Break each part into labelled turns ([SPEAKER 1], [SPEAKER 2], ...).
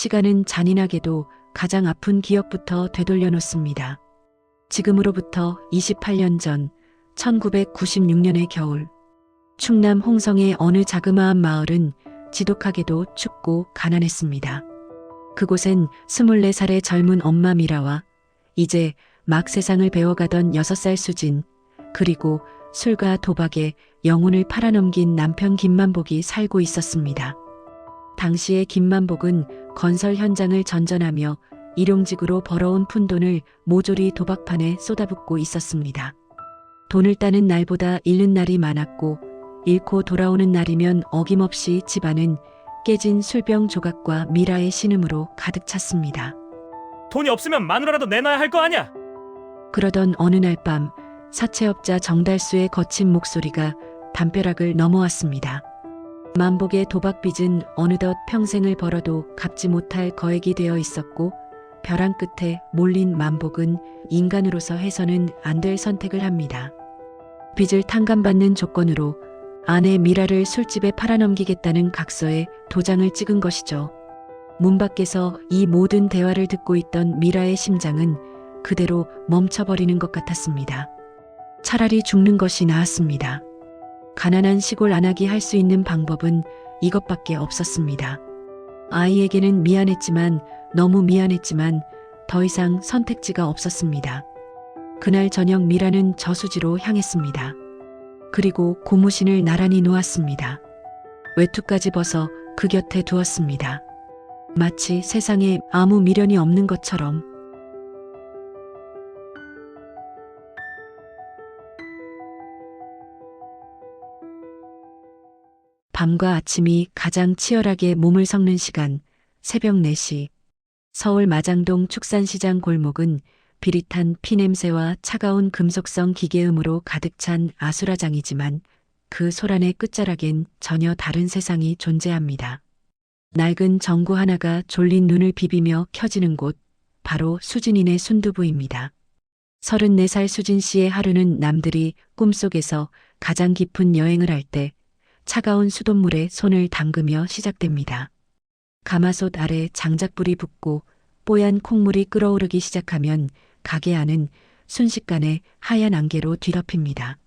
[SPEAKER 1] 시간은 잔인하게도 가장 아픈 기억부터 되돌려 놓습니다. 지금으로부터 28년 전 1996년의 겨울, 충남 홍성의 어느 자그마한 마을은 지독하게도 춥고 가난했습니다. 그곳엔 24살의 젊은 엄마 미라와 이제 막 세상을 배워가던 6살 수진, 그리고 술과 도박에 영혼을 팔아넘긴 남편 김만복이 살고 있었습니다. 당시의 김만복은 건설 현장을 전전하며 일용직으로 벌어온 푼돈을 모조리 도박판에 쏟아붓고 있었습니다. 돈을 따는 날보다 잃는 날이 많았고 잃고 돌아오는 날이면 어김없이 집안은 깨진 술병 조각과 미라의 신음으로 가득 찼습니다.
[SPEAKER 2] 돈이 없으면 마누라라도 내놔야 할 거 아니야.
[SPEAKER 1] 그러던 어느 날 밤 사채업자 정달수의 거친 목소리가 담벼락을 넘어왔습니다. 만복의 도박빚은 어느덧 평생을 벌어도 갚지 못할 거액이 되어 있었고 벼랑 끝에 몰린 만복은 인간으로서 해서는 안 될 선택을 합니다. 빚을 탕감받는 조건으로 아내 미라를 술집에 팔아넘기겠다는 각서에 도장을 찍은 것이죠. 문 밖에서 이 모든 대화를 듣고 있던 미라의 심장은 그대로 멈춰버리는 것 같았습니다. 차라리 죽는 것이 나았습니다. 가난한 시골 안악이 할 수 있는 방법은 이것밖에 없었습니다. 아이에게는 미안했지만 너무 미안했지만 더 이상 선택지가 없었습니다. 그날 저녁 미라는 저수지로 향했습니다. 그리고 고무신을 나란히 놓았습니다. 외투까지 벗어 그 곁에 두었습니다. 마치 세상에 아무 미련이 없는 것처럼. 밤과 아침이 가장 치열하게 몸을 섞는 시간, 새벽 4시. 서울 마장동 축산시장 골목은 비릿한 피냄새와 차가운 금속성 기계음으로 가득 찬 아수라장이지만 그 소란의 끝자락엔 전혀 다른 세상이 존재합니다. 낡은 전구 하나가 졸린 눈을 비비며 켜지는 곳, 바로 수진이네 순두부입니다. 34살 수진 씨의 하루는 남들이 꿈속에서 가장 깊은 여행을 할 때 차가운 수돗물에 손을 담그며 시작됩니다. 가마솥 아래 장작불이 붙고 뽀얀 콩물이 끓어오르기 시작하면 가게 안은 순식간에 하얀 안개로 뒤덮입니다.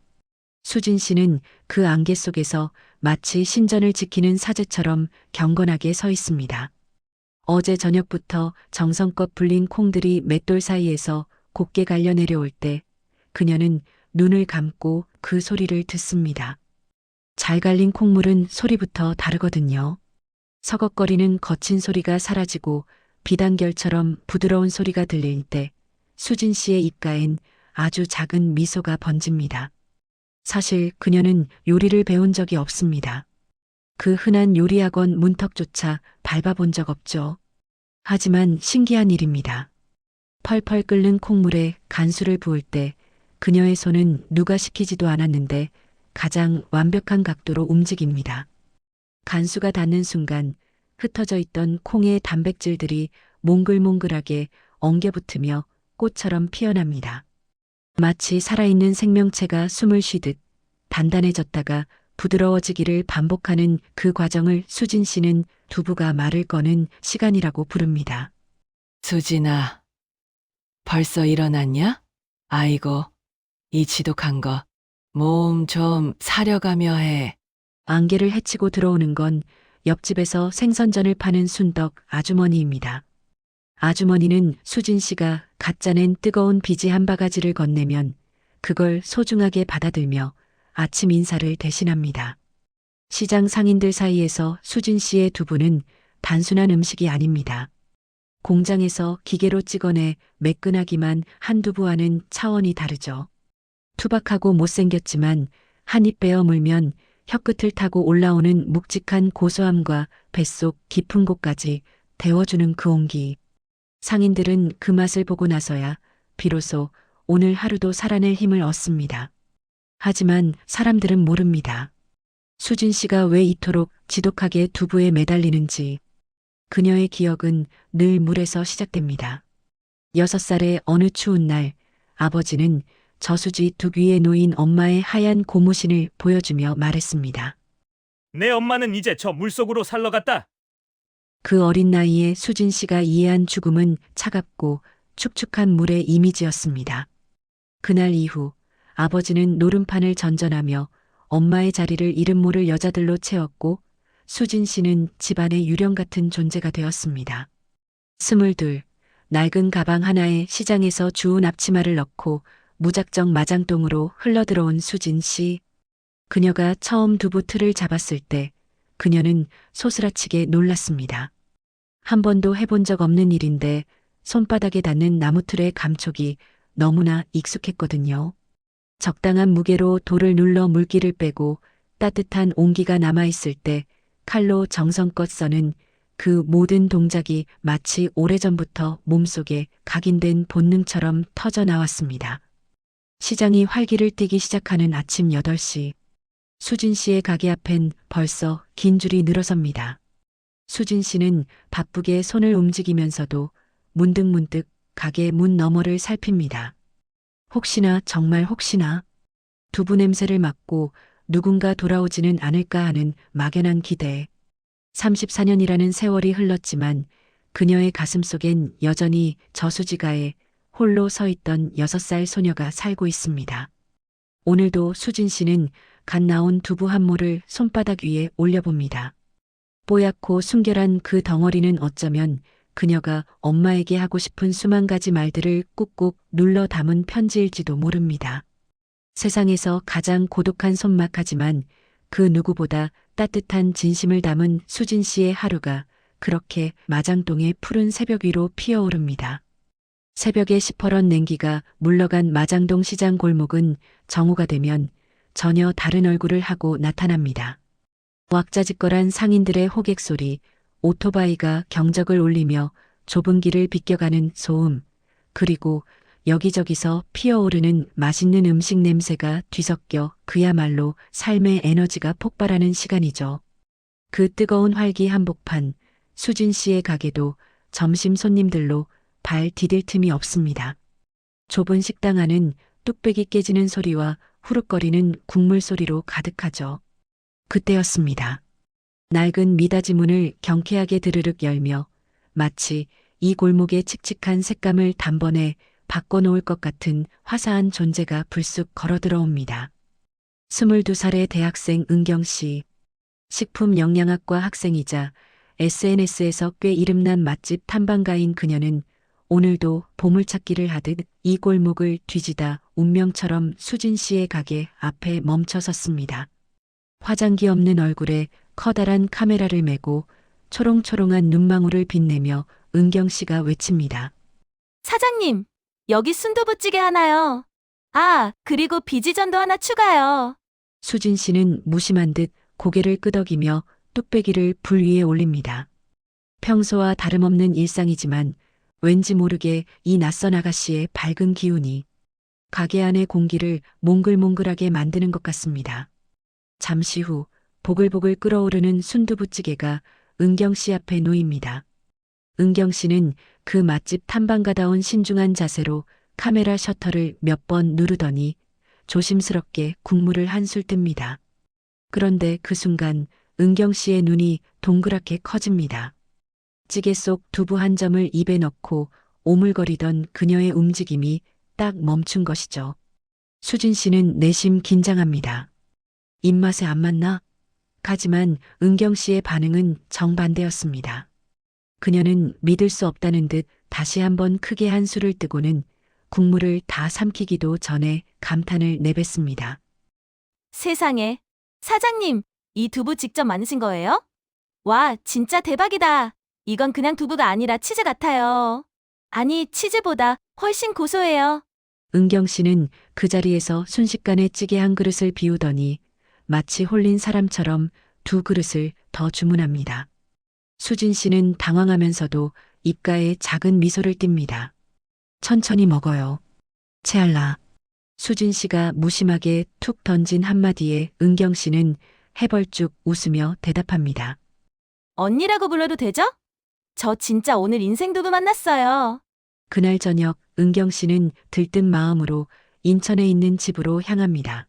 [SPEAKER 1] 수진 씨는 그 안개 속에서 마치 신전을 지키는 사제처럼 경건하게 서 있습니다. 어제 저녁부터 정성껏 불린 콩들이 맷돌 사이에서 곱게 갈려 내려올 때 그녀는 눈을 감고 그 소리를 듣습니다. 잘 갈린 콩물은 소리부터 다르거든요. 서걱거리는 거친 소리가 사라지고 비단결처럼 부드러운 소리가 들릴 때 수진 씨의 입가엔 아주 작은 미소가 번집니다. 사실 그녀는 요리를 배운 적이 없습니다. 그 흔한 요리학원 문턱조차 밟아본 적 없죠. 하지만 신기한 일입니다. 펄펄 끓는 콩물에 간수를 부을 때 그녀의 손은 누가 시키지도 않았는데 가장 완벽한 각도로 움직입니다. 간수가 닿는 순간 흩어져 있던 콩의 단백질들이 몽글몽글하게 엉겨붙으며 꽃처럼 피어납니다. 마치 살아있는 생명체가 숨을 쉬듯 단단해졌다가 부드러워지기를 반복하는 그 과정을 수진 씨는 두부가 말을 거는 시간이라고 부릅니다.
[SPEAKER 3] 수진아, 벌써 일어났냐? 아이고, 이 지독한 거 몸 좀 사려가며 해.
[SPEAKER 1] 안개를 헤치고 들어오는 건 옆집에서 생선전을 파는 순덕 아주머니입니다. 아주머니는 수진 씨가 갓 짜낸 뜨거운 비지 한 바가지를 건네면 그걸 소중하게 받아들며 아침 인사를 대신합니다. 시장 상인들 사이에서 수진 씨의 두부는 단순한 음식이 아닙니다. 공장에서 기계로 찍어내 매끈하기만 한 두부와는 차원이 다르죠. 투박하고 못생겼지만 한 입 베어 물면 혀끝을 타고 올라오는 묵직한 고소함과 뱃속 깊은 곳까지 데워주는 그 온기. 상인들은 그 맛을 보고 나서야 비로소 오늘 하루도 살아낼 힘을 얻습니다. 하지만 사람들은 모릅니다. 수진 씨가 왜 이토록 지독하게 두부에 매달리는지. 그녀의 기억은 늘 물에서 시작됩니다. 6살의 어느 추운 날 아버지는 저수지 둑 위에 놓인 엄마의 하얀 고무신을 보여주며 말했습니다.
[SPEAKER 2] 내 엄마는 이제 저 물속으로 살러 갔다.
[SPEAKER 1] 그 어린 나이에 수진 씨가 이해한 죽음은 차갑고 축축한 물의 이미지였습니다. 그날 이후 아버지는 노름판을 전전하며 엄마의 자리를 이름 모를 여자들로 채웠고 수진 씨는 집안의 유령 같은 존재가 되었습니다. 22, 낡은 가방 하나에 시장에서 주운 앞치마를 넣고 무작정 마장동으로 흘러들어온 수진 씨. 그녀가 처음 두부 틀을 잡았을 때 그녀는 소스라치게 놀랐습니다. 한 번도 해본 적 없는 일인데 손바닥에 닿는 나무틀의 감촉이 너무나 익숙했거든요. 적당한 무게로 돌을 눌러 물기를 빼고 따뜻한 온기가 남아있을 때 칼로 정성껏 써는 그 모든 동작이 마치 오래전부터 몸속에 각인된 본능처럼 터져 나왔습니다. 시장이 활기를 띠기 시작하는 아침 8시. 수진 씨의 가게 앞엔 벌써 긴 줄이 늘어섭니다. 수진 씨는 바쁘게 손을 움직이면서도 문득문득 가게 문 너머를 살핍니다. 혹시나 정말 혹시나 두부 냄새를 맡고 누군가 돌아오지는 않을까 하는 막연한 기대. 34년이라는 세월이 흘렀지만 그녀의 가슴속엔 여전히 저수지가에 홀로 서 있던 6살 소녀가 살고 있습니다. 오늘도 수진 씨는 갓 나온 두부 한 모를 손바닥 위에 올려봅니다. 뽀얗고 순결한 그 덩어리는 어쩌면 그녀가 엄마에게 하고 싶은 수만 가지 말들을 꾹꾹 눌러 담은 편지일지도 모릅니다. 세상에서 가장 고독한 손맛하지만 그 누구보다 따뜻한 진심을 담은 수진 씨의 하루가 그렇게 마장동의 푸른 새벽 위로 피어오릅니다. 새벽의 시퍼런 냉기가 물러간 마장동 시장 골목은 정오가 되면 전혀 다른 얼굴을 하고 나타납니다. 왁자지껄한 상인들의 호객 소리, 오토바이가 경적을 울리며 좁은 길을 비껴가는 소음, 그리고 여기저기서 피어오르는 맛있는 음식 냄새가 뒤섞여 그야말로 삶의 에너지가 폭발하는 시간이죠. 그 뜨거운 활기 한복판, 수진 씨의 가게도 점심 손님들로 발 디딜 틈이 없습니다. 좁은 식당 안은 뚝배기 깨지는 소리와 후룩거리는 국물 소리로 가득하죠. 그때였습니다. 낡은 미닫이 문을 경쾌하게 드르륵 열며 마치 이 골목의 칙칙한 색감을 단번에 바꿔놓을 것 같은 화사한 존재가 불쑥 걸어들어옵니다. 22살의 대학생 은경 씨. 식품영양학과 학생이자 SNS에서 꽤 이름난 맛집 탐방가인 그녀는 오늘도 보물찾기를 하듯 이 골목을 뒤지다 운명처럼 수진 씨의 가게 앞에 멈춰섰습니다. 화장기 없는 얼굴에 커다란 카메라를 메고 초롱초롱한 눈망울을 빛내며 은경 씨가 외칩니다.
[SPEAKER 4] 사장님, 여기 순두부찌개 하나요. 아, 그리고 비지전도 하나 추가요.
[SPEAKER 1] 수진 씨는 무심한 듯 고개를 끄덕이며 뚝배기를 불 위에 올립니다. 평소와 다름없는 일상이지만 왠지 모르게 이 낯선 아가씨의 밝은 기운이 가게 안의 공기를 몽글몽글하게 만드는 것 같습니다. 잠시 후 보글보글 끓어오르는 순두부찌개가 은경 씨 앞에 놓입니다. 은경 씨는 그 맛집 탐방가다운 신중한 자세로 카메라 셔터를 몇 번 누르더니 조심스럽게 국물을 한술 뜹니다. 그런데 그 순간 은경 씨의 눈이 동그랗게 커집니다. 찌개 속 두부 한 점을 입에 넣고 오물거리던 그녀의 움직임이 딱 멈춘 것이죠. 수진 씨는 내심 긴장합니다. 입맛에 안 맞나? 하지만 은경 씨의 반응은 정반대였습니다. 그녀는 믿을 수 없다는 듯 다시 한번 크게 한술을 뜨고는 국물을 다 삼키기도 전에 감탄을 내뱉습니다.
[SPEAKER 4] 세상에. 사장님, 이 두부 직접 만드신 거예요? 와, 진짜 대박이다. 이건 그냥 두부가 아니라 치즈 같아요. 아니, 치즈보다 훨씬 고소해요.
[SPEAKER 1] 은경 씨는 그 자리에서 순식간에 찌개 한 그릇을 비우더니 마치 홀린 사람처럼 2그릇을 더 주문합니다. 수진 씨는 당황하면서도 입가에 작은 미소를 띱니다. 천천히 먹어요. 채알라. 수진 씨가 무심하게 툭 던진 한마디에 은경 씨는 해벌쭉 웃으며 대답합니다.
[SPEAKER 4] 언니라고 불러도 되죠? 저 진짜 오늘 인생 두부 만났어요.
[SPEAKER 1] 그날 저녁 은경 씨는 들뜬 마음으로 인천에 있는 집으로 향합니다.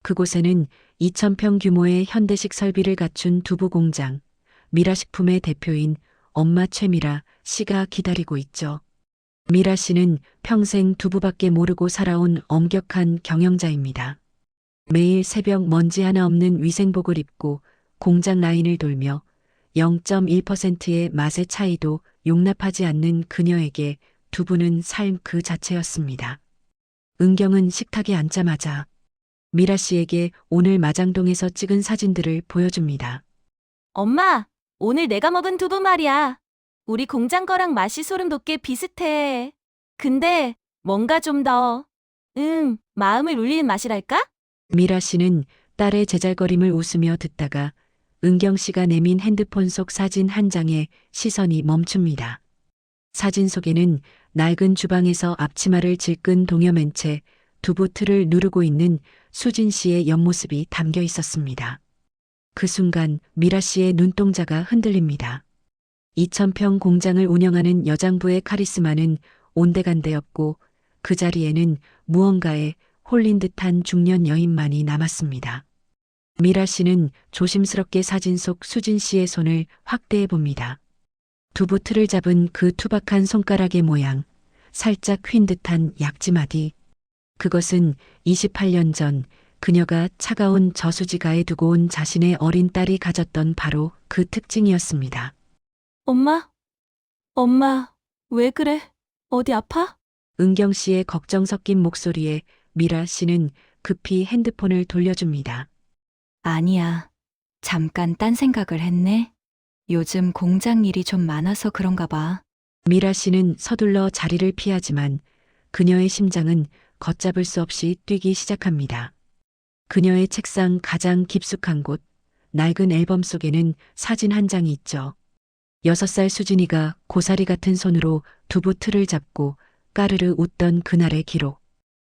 [SPEAKER 1] 그곳에는 2,000평 규모의 현대식 설비를 갖춘 두부 공장, 미라식품의 대표인 엄마 최미라 씨가 기다리고 있죠. 미라 씨는 평생 두부밖에 모르고 살아온 엄격한 경영자입니다. 매일 새벽 먼지 하나 없는 위생복을 입고 공장 라인을 돌며 0.1%의 맛의 차이도 용납하지 않는 그녀에게 두부는 삶 그 자체였습니다. 은경은 식탁에 앉자마자 미라 씨에게 오늘 마장동에서 찍은 사진들을 보여줍니다.
[SPEAKER 4] 엄마, 오늘 내가 먹은 두부 말이야. 우리 공장 거랑 맛이 소름 돋게 비슷해. 근데 뭔가 좀 더, 마음을 울리는 맛이랄까?
[SPEAKER 1] 미라 씨는 딸의 제잘거림을 웃으며 듣다가 은경 씨가 내민 핸드폰 속 사진 한 장에 시선이 멈춥니다. 사진 속에는 낡은 주방에서 앞치마를 질끈 동여맨 채 두부 틀을 누르고 있는 수진 씨의 옆모습이 담겨 있었습니다. 그 순간 미라 씨의 눈동자가 흔들립니다. 2,000평 공장을 운영하는 여장부의 카리스마는 온데간데 없고 그 자리에는 무언가에 홀린 듯한 중년 여인만이 남았습니다. 미라 씨는 조심스럽게 사진 속 수진 씨의 손을 확대해 봅니다. 두부 틀을 잡은 그 투박한 손가락의 모양, 살짝 휜 듯한 약지마디. 그것은 28년 전 그녀가 차가운 저수지가에 두고 온 자신의 어린 딸이 가졌던 바로 그 특징이었습니다.
[SPEAKER 4] 엄마, 왜 그래? 어디 아파?
[SPEAKER 1] 은경 씨의 걱정 섞인 목소리에 미라 씨는 급히 핸드폰을 돌려줍니다.
[SPEAKER 5] 아니야. 잠깐 딴 생각을 했네. 요즘 공장 일이 좀 많아서 그런가 봐.
[SPEAKER 1] 미라 씨는 서둘러 자리를 피하지만 그녀의 심장은 걷잡을 수 없이 뛰기 시작합니다. 그녀의 책상 가장 깊숙한 곳, 낡은 앨범 속에는 사진 한 장이 있죠. 6살 수진이가 고사리 같은 손으로 두부 틀을 잡고 까르르 웃던 그날의 기록.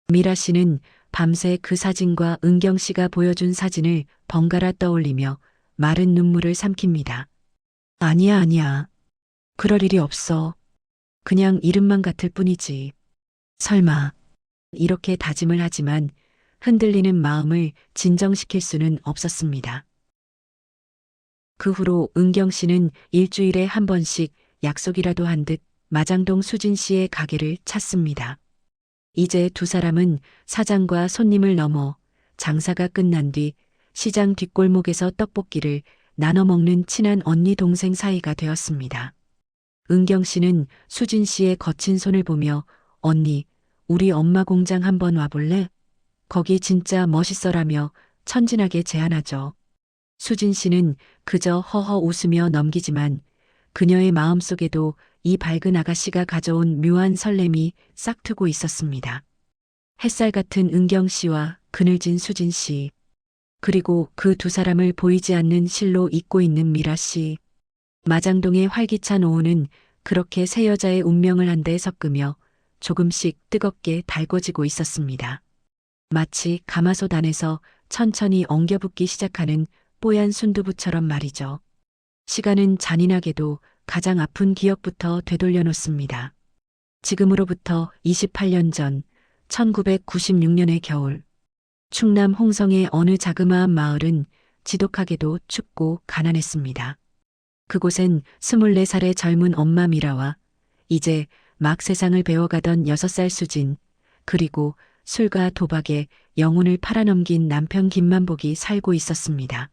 [SPEAKER 1] 미라 씨는 밤새 그 사진과 은경 씨가 보여준 사진을 번갈아 떠올리며 마른 눈물을 삼킵니다. 아니야. 그럴 일이 없어. 그냥 이름만 같을 뿐이지. 설마. 이렇게 다짐을 하지만 흔들리는 마음을 진정시킬 수는 없었습니다. 그 후로 은경 씨는 일주일에 한 번씩 약속이라도 한 듯 마장동 수진 씨의 가게를 찾습니다. 이제 두 사람은 사장과 손님을 넘어 장사가 끝난 뒤 시장 뒷골목에서 떡볶이를 나눠 먹는 친한 언니 동생 사이가 되었습니다. 은경 씨는 수진 씨의 거친 손을 보며 언니, 우리 엄마 공장 한번 와볼래? 거기 진짜 멋있어라며 천진하게 제안하죠. 수진 씨는 그저 허허 웃으며 넘기지만 그녀의 마음속에도 이 밝은 아가씨가 가져온 묘한 설렘이 싹트고 있었습니다. 햇살 같은 은경 씨와 그늘진 수진 씨, 그리고 그 두 사람을 보이지 않는 실로 잇고 있는 미라 씨. 마장동의 활기찬 오후는 그렇게 세 여자의 운명을 한데 섞으며 조금씩 뜨겁게 달궈지고 있었습니다. 마치 가마솥 안에서 천천히 엉겨붙기 시작하는 뽀얀 순두부처럼 말이죠. 시간은 잔인하게도 가장 아픈 기억부터 되돌려 놓습니다. 지금으로부터 28년 전 1996년의 겨울, 충남 홍성의 어느 자그마한 마을은 지독하게도 춥고 가난했습니다. 그곳엔 24살의 젊은 엄마 미라와 이제 막 세상을 배워가던 6살 수진, 그리고 술과 도박에 영혼을 팔아넘긴 남편 김만복이 살고 있었습니다.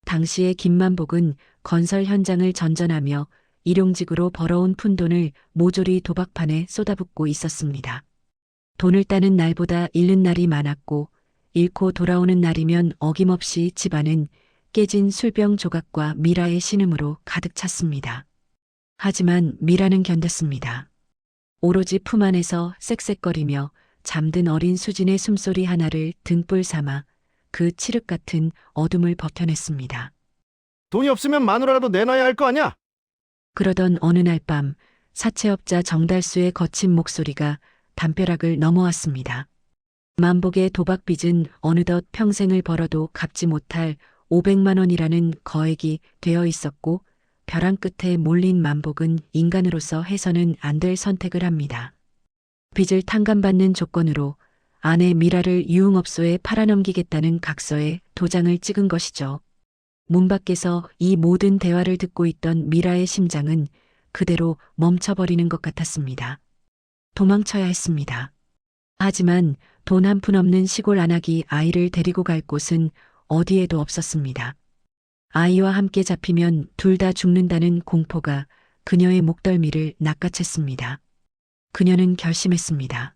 [SPEAKER 1] 당시의 김만복은 건설 현장을 전전하며 일용직으로 벌어온 푼돈을 모조리 도박판에 쏟아붓고 있었습니다. 돈을 따는 날보다 잃는 날이 많았고 잃고 돌아오는 날이면 어김없이 집안은 깨진 술병 조각과 미라의 신음으로 가득 찼습니다. 하지만 미라는 견뎠습니다. 오로지 품 안에서 쌕쌕거리며 잠든 어린 수진의 숨소리 하나를 등불 삼아 그 칠흑 같은 어둠을 버텨냈습니다.
[SPEAKER 6] 돈이 없으면 마누라라도 내놔야 할 거 아냐?
[SPEAKER 1] 그러던 어느 날 밤 사채업자 정달수의 거친 목소리가 담벼락을 넘어왔습니다. 만복의 도박빚은 어느덧 평생을 벌어도 갚지 못할 500만 원이라는 거액이 되어 있었고 벼랑 끝에 몰린 만복은 인간으로서 해서는 안 될 선택을 합니다. 빚을 탕감받는 조건으로 아내 미라를 유흥업소에 팔아넘기겠다는 각서에 도장을 찍은 것이죠. 문 밖에서 이 모든 대화를 듣고 있던 미라의 심장은 그대로 멈춰버리는 것 같았습니다. 도망쳐야 했습니다. 하지만 돈 한 푼 없는 시골 안악이 아이를 데리고 갈 곳은 어디에도 없었습니다. 아이와 함께 잡히면 둘 다 죽는다는 공포가 그녀의 목덜미를 낚아챘습니다. 그녀는 결심했습니다.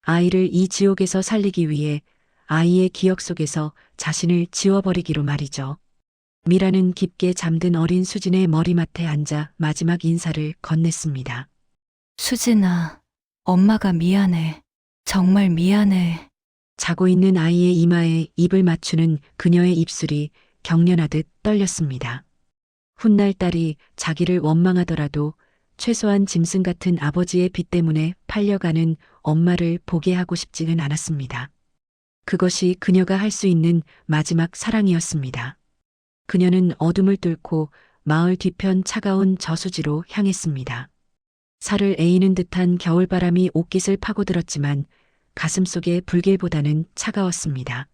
[SPEAKER 1] 아이를 이 지옥에서 살리기 위해 아이의 기억 속에서 자신을 지워버리기로 말이죠. 미라는 깊게 잠든 어린 수진의 머리맡에 앉아 마지막 인사를 건넸습니다.
[SPEAKER 5] 수진아, 엄마가 미안해. 정말 미안해.
[SPEAKER 1] 자고 있는 아이의 이마에 입을 맞추는 그녀의 입술이 경련하듯 떨렸습니다. 훗날 딸이 자기를 원망하더라도 최소한 짐승 같은 아버지의 빚 때문에 팔려가는 엄마를 보게 하고 싶지는 않았습니다. 그것이 그녀가 할 수 있는 마지막 사랑이었습니다. 그녀는 어둠을 뚫고 마을 뒤편 차가운 저수지로 향했습니다. 살을 에이는 듯한 겨울바람이 옷깃을 파고들었지만 가슴속의 불길보다는 차가웠습니다.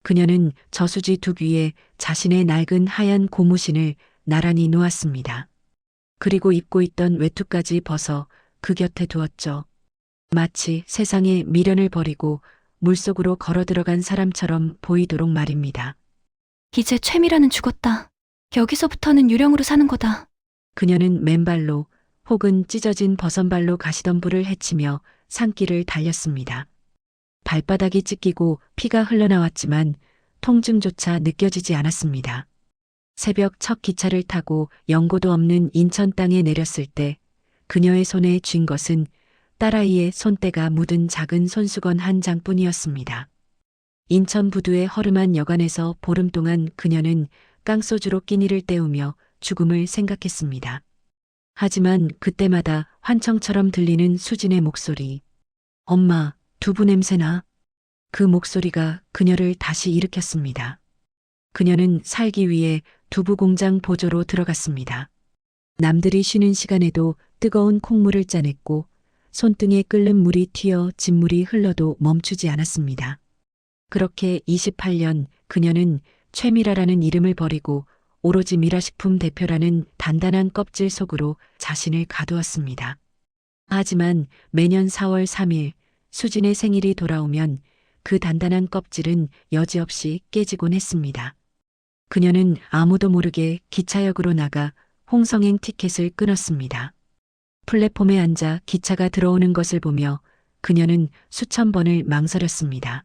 [SPEAKER 1] 그녀는 저수지 둑 위에 자신의 낡은 하얀 고무신을 나란히 놓았습니다. 그리고 입고 있던 외투까지 벗어 그 곁에 두었죠. 마치 세상의 미련을 버리고 물속으로 걸어 들어간 사람처럼 보이도록 말입니다.
[SPEAKER 5] 이제 최미라는 죽었다. 여기서부터는 유령으로 사는 거다.
[SPEAKER 1] 그녀는 맨발로 혹은 찢어진 버선발로 가시덤불을 헤치며 산길을 달렸습니다. 발바닥이 찢기고 피가 흘러나왔지만 통증조차 느껴지지 않았습니다. 새벽 첫 기차를 타고 연고도 없는 인천 땅에 내렸을 때 그녀의 손에 쥔 것은 딸아이의 손때가 묻은 작은 손수건 한 장뿐이었습니다. 인천 부두의 허름한 여관에서 보름 동안 그녀는 깡소주로 끼니를 때우며 죽음을 생각했습니다. 하지만 그때마다 환청처럼 들리는 수진의 목소리. 엄마, 두부 냄새나. 그 목소리가 그녀를 다시 일으켰습니다. 그녀는 살기 위해 두부 공장 보조로 들어갔습니다. 남들이 쉬는 시간에도 뜨거운 콩물을 짜냈고 손등에 끓는 물이 튀어 진물이 흘러도 멈추지 않았습니다. 그렇게 28년 그녀는 최미라라는 이름을 버리고 오로지 미라식품 대표라는 단단한 껍질 속으로 자신을 가두었습니다. 하지만 매년 4월 3일 수진의 생일이 돌아오면 그 단단한 껍질은 여지없이 깨지곤 했습니다. 그녀는 아무도 모르게 기차역으로 나가 홍성행 티켓을 끊었습니다. 플랫폼에 앉아 기차가 들어오는 것을 보며 그녀는 수천 번을 망설였습니다.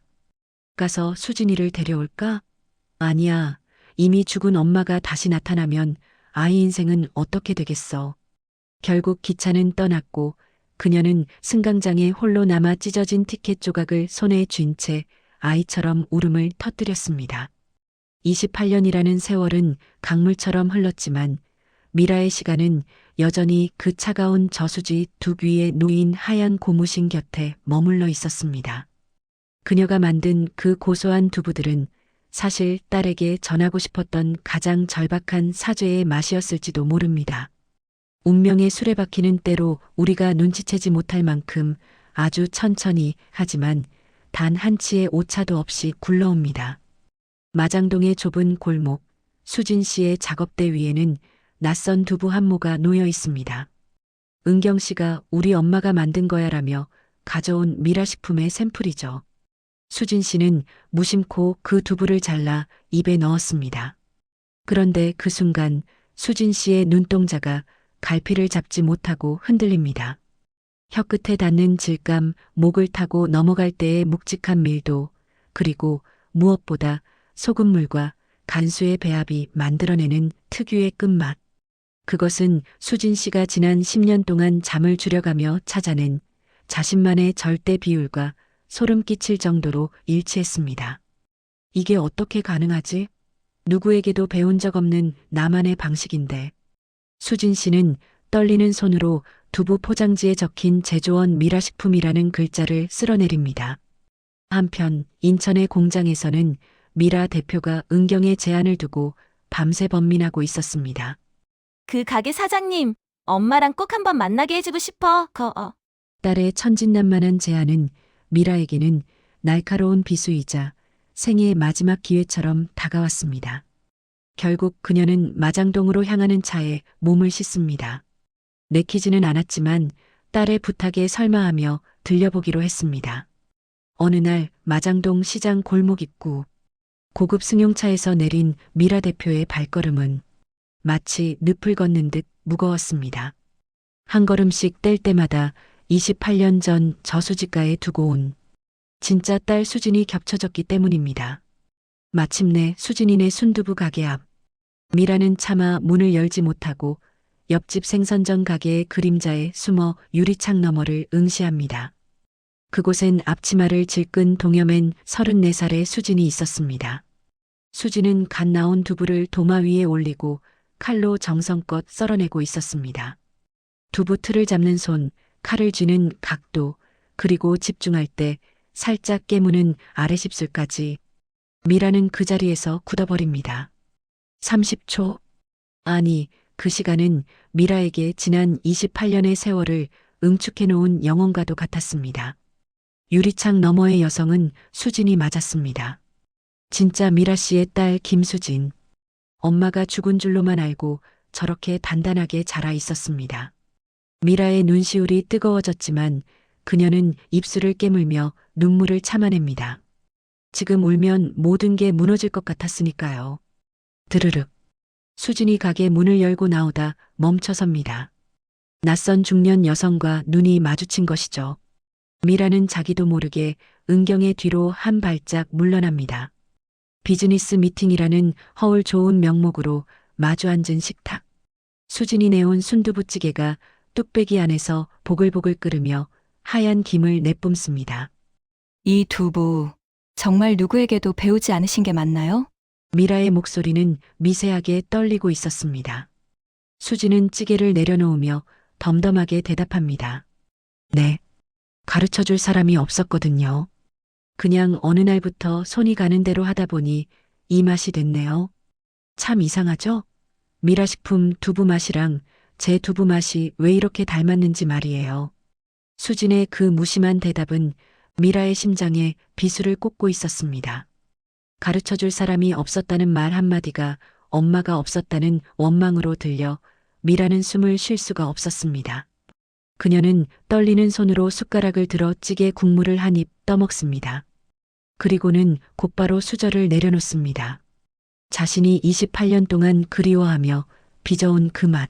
[SPEAKER 1] 가서 수진이를 데려올까? 아니야. 이미 죽은 엄마가 다시 나타나면 아이 인생은 어떻게 되겠어. 결국 기차는 떠났고 그녀는 승강장에 홀로 남아 찢어진 티켓 조각을 손에 쥔 채 아이처럼 울음을 터뜨렸습니다. 28년이라는 세월은 강물처럼 흘렀지만 미라의 시간은 여전히 그 차가운 저수지 둑 위에 놓인 하얀 고무신 곁에 머물러 있었습니다. 그녀가 만든 그 고소한 두부들은 사실 딸에게 전하고 싶었던 가장 절박한 사죄의 맛이었을지도 모릅니다. 운명의 수레바퀴는 때로 우리가 눈치채지 못할 만큼 아주 천천히 하지만 단 한 치의 오차도 없이 굴러옵니다. 마장동의 좁은 골목, 수진 씨의 작업대 위에는 낯선 두부 한 모가 놓여 있습니다. 은경 씨가 우리 엄마가 만든 거야라며 가져온 미라식품의 샘플이죠. 수진 씨는 무심코 그 두부를 잘라 입에 넣었습니다. 그런데 그 순간 수진 씨의 눈동자가 갈피를 잡지 못하고 흔들립니다. 혀끝에 닿는 질감, 목을 타고 넘어갈 때의 묵직한 밀도, 그리고 무엇보다 소금물과 간수의 배합이 만들어내는 특유의 끝맛. 그것은 수진 씨가 지난 10년 동안 잠을 줄여가며 찾아낸 자신만의 절대 비율과 소름 끼칠 정도로 일치했습니다. 이게 어떻게 가능하지? 누구에게도 배운 적 없는 나만의 방식인데. 수진 씨는 떨리는 손으로 두부 포장지에 적힌 제조원 미라식품이라는 글자를 쓸어내립니다. 한편 인천의 공장에서는 미라 대표가 은경의 제안을 두고 밤새 번민하고 있었습니다.
[SPEAKER 4] 그 가게 사장님, 엄마랑 꼭 한번 만나게 해주고 싶어.
[SPEAKER 1] 딸의 천진난만한 제안은 미라에게는 날카로운 비수이자 생애의 마지막 기회처럼 다가왔습니다. 결국 그녀는 마장동으로 향하는 차에 몸을 싣습니다. 내키지는 않았지만 딸의 부탁에 설마하며 들려보기로 했습니다. 어느 날 마장동 시장 골목 입구, 고급 승용차에서 내린 미라 대표의 발걸음은 마치 늪을 걷는 듯 무거웠습니다. 한 걸음씩 뗄 때마다 28년 전 저수지가에 두고 온 진짜 딸 수진이 겹쳐졌기 때문입니다. 마침내 수진이네 순두부 가게 앞, 미라는 차마 문을 열지 못하고 옆집 생선전 가게의 그림자에 숨어 유리창 너머를 응시합니다. 그곳엔 앞치마를 질끈 동여맨 34살의 수진이 있었습니다. 수진은 갓 나온 두부를 도마 위에 올리고 칼로 정성껏 썰어내고 있었습니다. 두부 틀을 잡는 손, 칼을 쥐는 각도, 그리고 집중할 때 살짝 깨무는 아래십술까지 미라는 그 자리에서 굳어버립니다. 30초. 아니, 그 시간은 미라에게 지난 28년의 세월을 응축해놓은 영혼과도 같았습니다. 유리창 너머의 여성은 수진이 맞았습니다. 진짜 미라 씨의 딸 김수진. 엄마가 죽은 줄로만 알고 저렇게 단단하게 자라 있었습니다. 미라의 눈시울이 뜨거워졌지만 그녀는 입술을 깨물며 눈물을 참아냅니다. 지금 울면 모든 게 무너질 것 같았으니까요. 드르륵. 수진이 가게 문을 열고 나오다 멈춰섭니다. 낯선 중년 여성과 눈이 마주친 것이죠. 미라는 자기도 모르게 은경의 뒤로 한 발짝 물러납니다. 비즈니스 미팅이라는 허울 좋은 명목으로 마주 앉은 식탁. 수진이 내온 순두부찌개가 뚝배기 안에서 보글보글 끓으며 하얀 김을 내뿜습니다.
[SPEAKER 5] 이 두부 정말 누구에게도 배우지 않으신 게 맞나요?
[SPEAKER 1] 미라의 목소리는 미세하게 떨리고 있었습니다. 수진은 찌개를 내려놓으며 덤덤하게 대답합니다. 네. 가르쳐줄 사람이 없었거든요. 그냥 어느 날부터 손이 가는 대로 하다 보니 이 맛이 됐네요. 참 이상하죠? 미라식품 두부 맛이랑 제 두부 맛이 왜 이렇게 닮았는지 말이에요. 수진의 그 무심한 대답은 미라의 심장에 비수를 꽂고 있었습니다. 가르쳐줄 사람이 없었다는 말 한마디가 엄마가 없었다는 원망으로 들려 미라는 숨을 쉴 수가 없었습니다. 그녀는 떨리는 손으로 숟가락을 들어 찌개 국물을 한 입 떠먹습니다. 그리고는 곧바로 수저를 내려놓습니다. 자신이 28년 동안 그리워하며 빚어온 그 맛.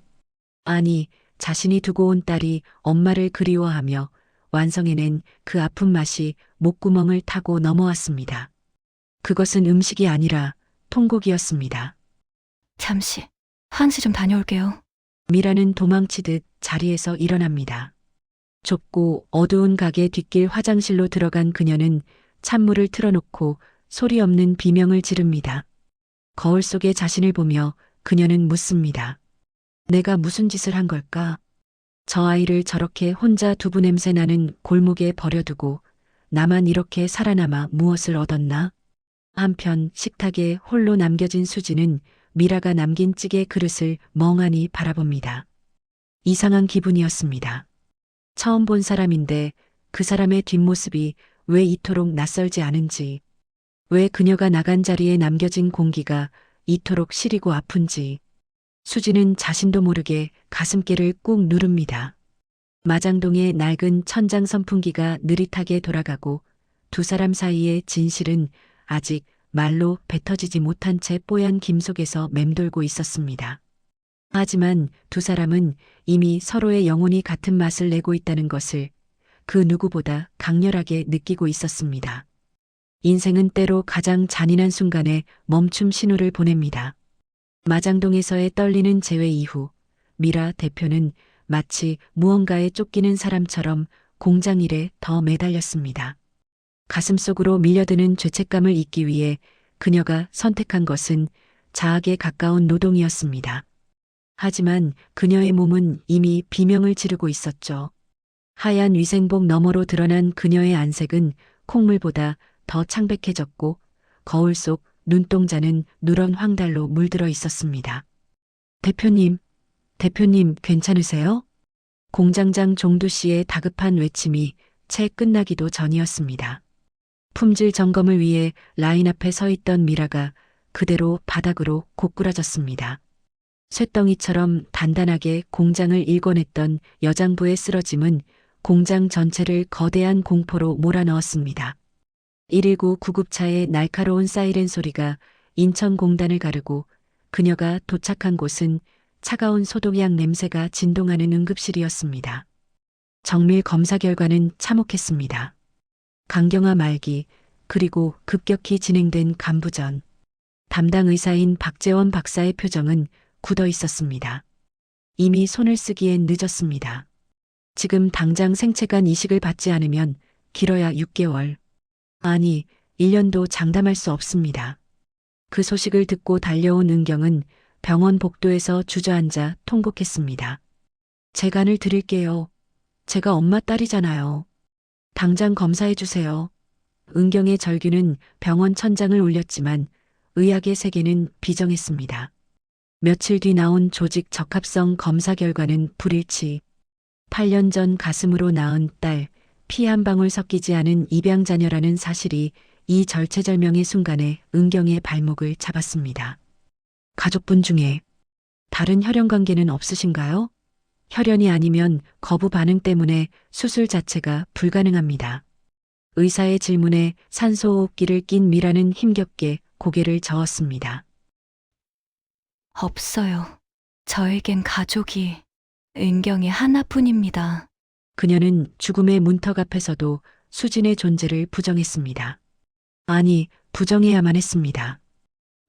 [SPEAKER 1] 아니, 자신이 두고 온 딸이 엄마를 그리워하며 완성해낸 그 아픈 맛이 목구멍을 타고 넘어왔습니다. 그것은 음식이 아니라 통곡이었습니다.
[SPEAKER 5] 잠시 화장실 좀 다녀올게요.
[SPEAKER 1] 미라는 도망치듯 자리에서 일어납니다. 좁고 어두운 가게 뒷길 화장실로 들어간 그녀는 찬물을 틀어놓고 소리 없는 비명을 지릅니다. 거울 속의 자신을 보며 그녀는 묻습니다. 내가 무슨 짓을 한 걸까? 저 아이를 저렇게 혼자 두부 냄새 나는 골목에 버려두고 나만 이렇게 살아남아 무엇을 얻었나? 한편 식탁에 홀로 남겨진 수지는 미라가 남긴 찌개 그릇을 멍하니 바라봅니다. 이상한 기분이었습니다. 처음 본 사람인데 그 사람의 뒷모습이 왜 이토록 낯설지 않은지, 왜 그녀가 나간 자리에 남겨진 공기가 이토록 시리고 아픈지, 수지는 자신도 모르게 가슴께를 꾹 누릅니다. 마장동의 낡은 천장 선풍기가 느릿하게 돌아가고 두 사람 사이의 진실은 아직 말로 뱉어지지 못한 채 뽀얀 김 속에서 맴돌고 있었습니다. 하지만 두 사람은 이미 서로의 영혼이 같은 맛을 내고 있다는 것을 그 누구보다 강렬하게 느끼고 있었습니다. 인생은 때로 가장 잔인한 순간에 멈춤 신호를 보냅니다. 마장동에서의 떨리는 재회 이후 미라 대표는 마치 무언가에 쫓기는 사람처럼 공장 일에 더 매달렸습니다. 가슴속으로 밀려드는 죄책감을 잊기 위해 그녀가 선택한 것은 자학에 가까운 노동이었습니다. 하지만 그녀의 몸은 이미 비명을 지르고 있었죠. 하얀 위생복 너머로 드러난 그녀의 안색은 콩물보다 더 창백해졌고 거울 속 눈동자는 누런 황달로 물들어 있었습니다. 대표님 괜찮으세요? 공장장 종두 씨의 다급한 외침이 채 끝나기도 전이었습니다. 품질 점검을 위해 라인 앞에 서 있던 미라가 그대로 바닥으로 고꾸라졌습니다. 쇳덩이처럼 단단하게 공장을 일궈냈던 여장부의 쓰러짐은 공장 전체를 거대한 공포로 몰아넣었습니다. 119 구급차의 날카로운 사이렌 소리가 인천공단을 가르고 그녀가 도착한 곳은 차가운 소독약 냄새가 진동하는 응급실이었습니다. 정밀 검사 결과는 참혹했습니다. 강경화 말기, 그리고 급격히 진행된 간부전. 담당 의사인 박재원 박사의 표정은 굳어 있었습니다. 이미 손을 쓰기엔 늦었습니다. 지금 당장 생체간 이식을 받지 않으면 길어야 6개월. 아니, 1년도 장담할 수 없습니다. 그 소식을 듣고 달려온 은경은 병원 복도에서 주저앉아 통곡했습니다. 제 간을 드릴게요. 제가 엄마 딸이잖아요. 당장 검사해 주세요. 은경의 절규는 병원 천장을 울렸지만 의학의 세계는 비정했습니다. 며칠 뒤 나온 조직 적합성 검사 결과는 불일치. 8년 전 가슴으로 낳은 딸, 피 한 방울 섞이지 않은 입양자녀라는 사실이 이 절체절명의 순간에 은경의 발목을 잡았습니다. 가족분 중에 다른 혈연 관계는 없으신가요? 혈연이 아니면 거부 반응 때문에 수술 자체가 불가능합니다. 의사의 질문에 산소호흡기를 낀 미라는 힘겹게 고개를 저었습니다.
[SPEAKER 5] 없어요. 저에겐 가족이 은경이 하나뿐입니다.
[SPEAKER 1] 그녀는 죽음의 문턱 앞에서도 수진의 존재를 부정했습니다. 아니, 부정해야만 했습니다.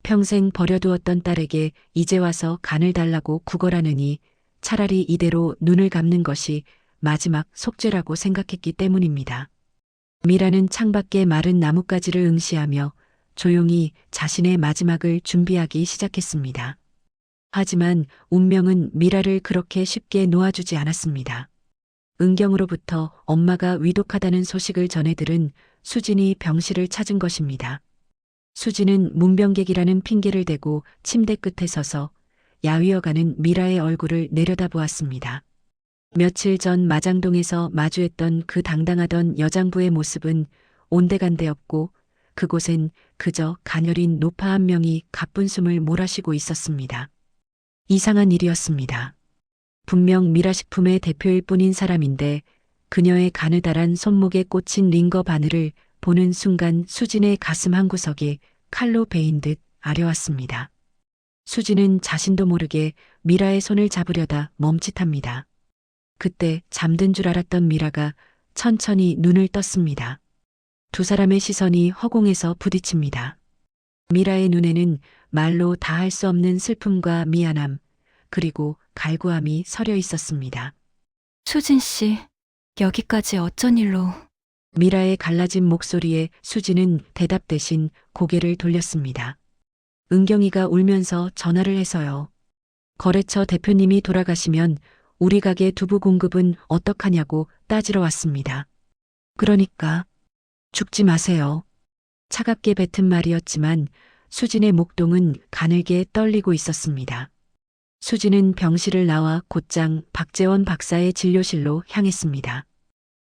[SPEAKER 1] 평생 버려두었던 딸에게 이제 와서 간을 달라고 구걸하느니 차라리 이대로 눈을 감는 것이 마지막 속죄라고 생각했기 때문입니다. 미라는 창밖의 마른 나뭇가지를 응시하며 조용히 자신의 마지막을 준비하기 시작했습니다. 하지만 운명은 미라를 그렇게 쉽게 놓아주지 않았습니다. 은경으로부터 엄마가 위독하다는 소식을 전해 들은 수진이 병실을 찾은 것입니다. 수진은 문병객이라는 핑계를 대고 침대 끝에 서서 야위어가는 미라의 얼굴을 내려다보았습니다. 며칠 전 마장동에서 마주했던 그 당당하던 여장부의 모습은 온데간데 없고 그곳엔 그저 가녀린 노파 한 명이 가쁜 숨을 몰아쉬고 있었습니다. 이상한 일이었습니다. 분명 미라식품의 대표일 뿐인 사람인데 그녀의 가느다란 손목에 꽂힌 링거 바늘을 보는 순간 수진의 가슴 한구석이 칼로 베인 듯 아려왔습니다. 수진은 자신도 모르게 미라의 손을 잡으려다 멈칫합니다. 그때 잠든 줄 알았던 미라가 천천히 눈을 떴습니다. 두 사람의 시선이 허공에서 부딪힙니다. 미라의 눈에는 말로 다 할 수 없는 슬픔과 미안함, 그리고 갈구함이 서려 있었습니다.
[SPEAKER 5] 수진 씨, 여기까지 어쩐 일로?
[SPEAKER 1] 미라의 갈라진 목소리에 수진은 대답 대신 고개를 돌렸습니다. 은경이가 울면서 전화를 해서요. 거래처 대표님이 돌아가시면 우리 가게 두부 공급은 어떡하냐고 따지러 왔습니다. 그러니까 죽지 마세요. 차갑게 뱉은 말이었지만 수진의 목동은 가늘게 떨리고 있었습니다. 수진은 병실을 나와 곧장 박재원 박사의 진료실로 향했습니다.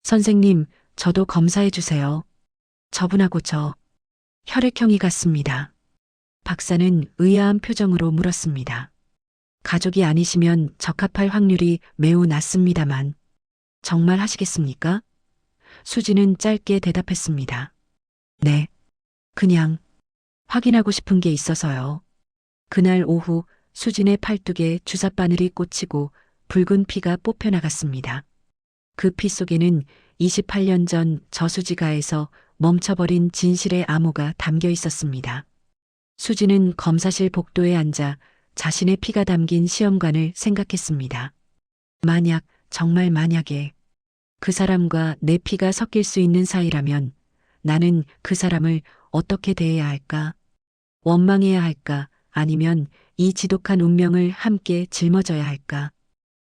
[SPEAKER 1] 선생님, 저도 검사해 주세요. 저분하고 저 혈액형이 같습니다. 박사는 의아한 표정으로 물었습니다. 가족이 아니시면 적합할 확률이 매우 낮습니다만 정말 하시겠습니까? 수진은 짧게 대답했습니다. 네, 그냥 확인하고 싶은 게 있어서요. 그날 오후 수진의 팔뚝에 주사바늘이 꽂히고 붉은 피가 뽑혀나갔습니다. 그 피 속에는 28년 전 저수지가에서 멈춰버린 진실의 암호가 담겨 있었습니다. 수진은 검사실 복도에 앉아 자신의 피가 담긴 시험관을 생각했습니다. 만약, 정말 만약에 그 사람과 내 피가 섞일 수 있는 사이라면 나는 그 사람을 어떻게 대해야 할까? 원망해야 할까? 아니면 이 지독한 운명을 함께 짊어져야 할까?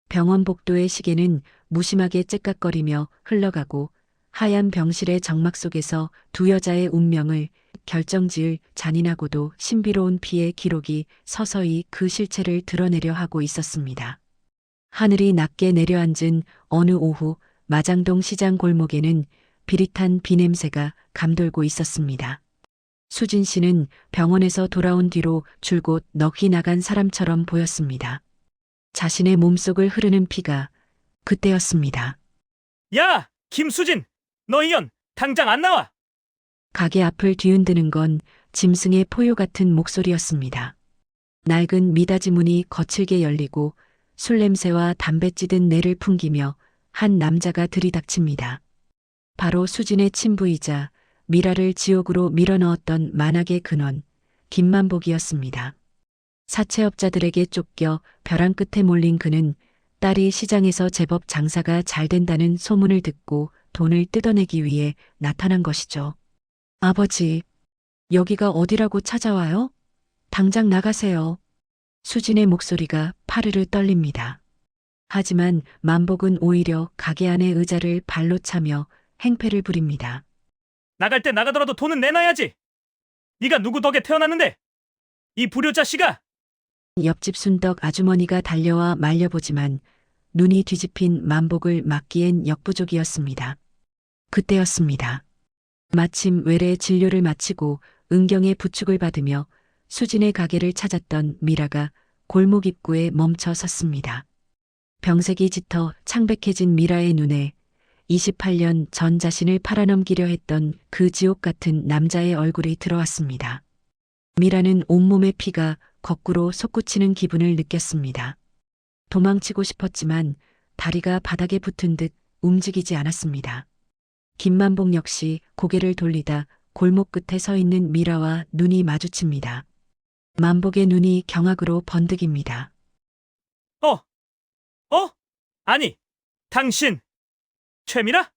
[SPEAKER 1] 병원 복도의 시계는 무심하게 째깍거리며 흘러가고 하얀 병실의 정막 속에서 두 여자의 운명을 결정지을 잔인하고도 신비로운 피의 기록이 서서히 그 실체를 드러내려 하고 있었습니다. 하늘이 낮게 내려앉은 어느 오후 마장동 시장 골목에는 비릿한 비냄새가 감돌고 있었습니다. 수진 씨는 병원에서 돌아온 뒤로 줄곧 넋이 나간 사람처럼 보였습니다. 자신의 몸속을 흐르는 피가 그때였습니다.
[SPEAKER 2] 야, 김수진, 너 이년 당장 안 나와.
[SPEAKER 1] 가게 앞을 뒤흔드는 건 짐승의 포효 같은 목소리였습니다. 낡은 미닫이 문이 거칠게 열리고 술 냄새와 담배 찌든 내를 풍기며 한 남자가 들이닥칩니다. 바로 수진의 친부이자 미라를 지옥으로 밀어넣었던 만악의 근원, 김만복이었습니다. 사채업자들에게 쫓겨 벼랑 끝에 몰린 그는 딸이 시장에서 제법 장사가 잘 된다는 소문을 듣고 돈을 뜯어내기 위해 나타난 것이죠. 아버지, 여기가 어디라고 찾아와요? 당장 나가세요. 수진의 목소리가 파르르 떨립니다. 하지만 만복은 오히려 가게 안의 의자를 발로 차며 행패를 부립니다.
[SPEAKER 2] 나갈 때 나가더라도 돈은 내놔야지. 네가 누구 덕에 태어났는데? 이 불효자씨가.
[SPEAKER 1] 옆집 순덕 아주머니가 달려와 말려보지만 눈이 뒤집힌 만복을 막기엔 역부족이었습니다. 그때였습니다. 마침 외래 진료를 마치고 은경의 부축을 받으며 수진의 가게를 찾았던 미라가 골목 입구에 멈춰 섰습니다. 병색이 짙어 창백해진 미라의 눈에 28년 전 자신을 팔아넘기려 했던 그 지옥 같은 남자의 얼굴이 들어왔습니다. 미라는 온몸의 피가 거꾸로 솟구치는 기분을 느꼈습니다. 도망치고 싶었지만 다리가 바닥에 붙은 듯 움직이지 않았습니다. 김만복 역시 고개를 돌리다 골목 끝에 서 있는 미라와 눈이 마주칩니다. 만복의 눈이 경악으로 번득입니다.
[SPEAKER 2] 아니, 당신 최미라?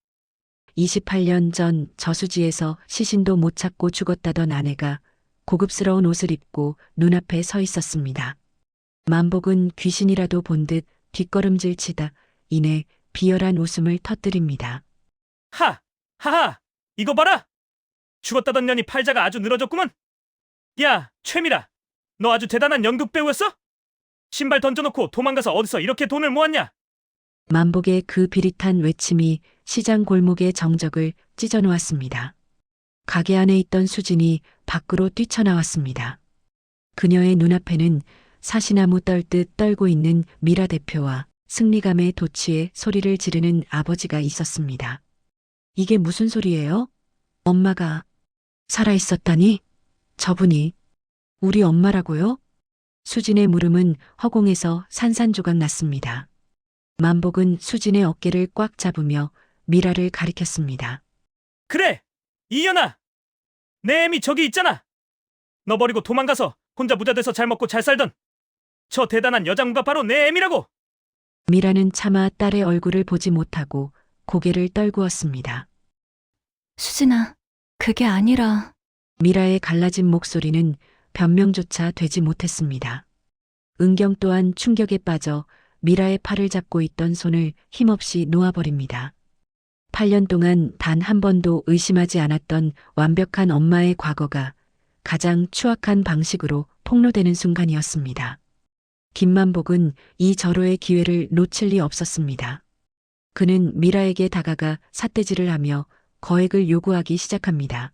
[SPEAKER 1] 28년 전 저수지에서 시신도 못 찾고 죽었다던 아내가 고급스러운 옷을 입고 눈앞에 서 있었습니다. 만복은 귀신이라도 본 듯 뒷걸음질 치다 이내 비열한 웃음을 터뜨립니다.
[SPEAKER 2] 하하, 이거 봐라. 죽었다던 년이 팔자가 아주 늘어졌구먼. 야, 최미라, 너 아주 대단한 연극 배우였어? 신발 던져놓고 도망가서 어디서 이렇게 돈을 모았냐?
[SPEAKER 1] 만복의 그 비릿한 외침이 시장 골목의 정적을 찢어놓았습니다. 가게 안에 있던 수진이 밖으로 뛰쳐나왔습니다. 그녀의 눈앞에는 사시나무 떨듯 떨고 있는 미라 대표와 승리감에 도취해 소리를 지르는 아버지가 있었습니다. 이게 무슨 소리예요? 엄마가 살아있었다니? 저분이 우리 엄마라고요? 수진의 물음은 허공에서 산산조각 났습니다. 만복은 수진의 어깨를 꽉 잡으며 미라를 가리켰습니다.
[SPEAKER 2] 그래, 이연아. 내 애미 저기 있잖아. 너 버리고 도망가서 혼자 부자 돼서 잘 먹고 잘 살던 저 대단한 여장부가 바로 내 애미라고.
[SPEAKER 1] 미라는 차마 딸의 얼굴을 보지 못하고 고개를 떨구었습니다.
[SPEAKER 5] 수진아, 그게 아니라.
[SPEAKER 1] 미라의 갈라진 목소리는 변명조차 되지 못했습니다. 은경 또한 충격에 빠져 미라의 팔을 잡고 있던 손을 힘없이 놓아버립니다. 8년 동안 단 한 번도 의심하지 않았던 완벽한 엄마의 과거가 가장 추악한 방식으로 폭로되는 순간이었습니다. 김만복은 이 절호의 기회를 놓칠 리 없었습니다. 그는 미라에게 다가가 삿대질을 하며 거액을 요구하기 시작합니다.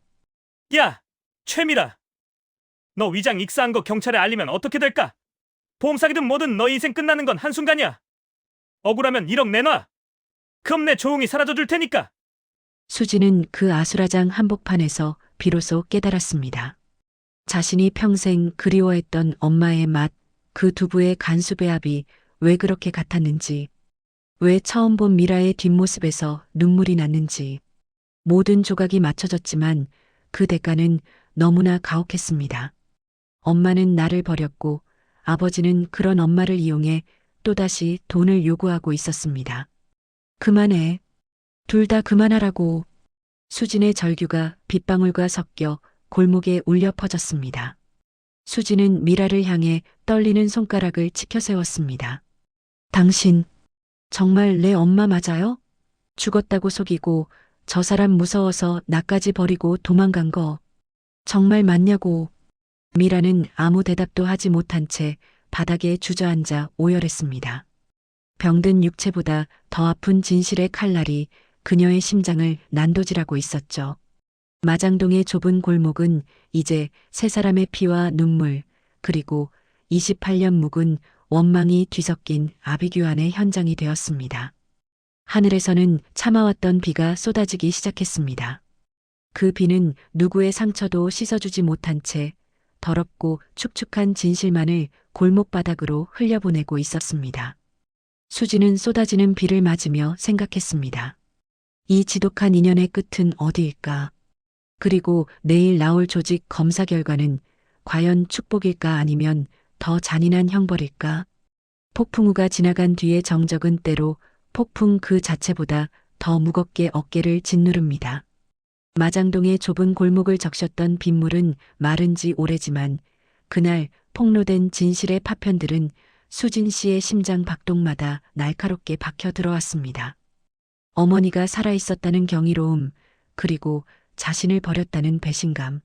[SPEAKER 2] 야, 최미라. 너 위장 익사한 거 경찰에 알리면 어떻게 될까? 보험 사기든 뭐든 너 인생 끝나는 건 한순간이야. 억울하면 1억 내놔. 그럼 내 조용히 사라져 줄 테니까.
[SPEAKER 1] 수지는 그 아수라장 한복판에서 비로소 깨달았습니다. 자신이 평생 그리워했던 엄마의 맛, 그 두부의 간수배합이 왜 그렇게 같았는지, 왜 처음 본 미라의 뒷모습에서 눈물이 났는지, 모든 조각이 맞춰졌지만 그 대가는 너무나 가혹했습니다. 엄마는 나를 버렸고 아버지는 그런 엄마를 이용해 또다시 돈을 요구하고 있었습니다. 그만해. 둘 다 그만하라고. 수진의 절규가 빗방울과 섞여 골목에 울려 퍼졌습니다. 수진은 미라를 향해 떨리는 손가락을 치켜세웠습니다. 당신, 정말 내 엄마 맞아요? 죽었다고 속이고 저 사람 무서워서 나까지 버리고 도망간 거 정말 맞냐고. 미라는 아무 대답도 하지 못한 채 바닥에 주저앉아 오열했습니다. 병든 육체보다 더 아픈 진실의 칼날이 그녀의 심장을 난도질하고 있었죠. 마장동의 좁은 골목은 이제 세 사람의 피와 눈물, 그리고 28년 묵은 원망이 뒤섞인 아비규환의 현장이 되었습니다. 하늘에서는 참아왔던 비가 쏟아지기 시작했습니다. 그 비는 누구의 상처도 씻어주지 못한 채 더럽고 축축한 진실만을 골목바닥으로 흘려보내고 있었습니다. 수지는 쏟아지는 비를 맞으며 생각했습니다. 이 지독한 인연의 끝은 어디일까? 그리고 내일 나올 조직 검사 결과는 과연 축복일까 아니면 더 잔인한 형벌일까? 폭풍우가 지나간 뒤의 정적은 때로 폭풍 그 자체보다 더 무겁게 어깨를 짓누릅니다. 마장동의 좁은 골목을 적셨던 빗물은 마른 지 오래지만 그날 폭로된 진실의 파편들은 수진 씨의 심장 박동마다 날카롭게 박혀 들어왔습니다. 어머니가 살아있었다는 경이로움, 그리고 자신을 버렸다는 배신감.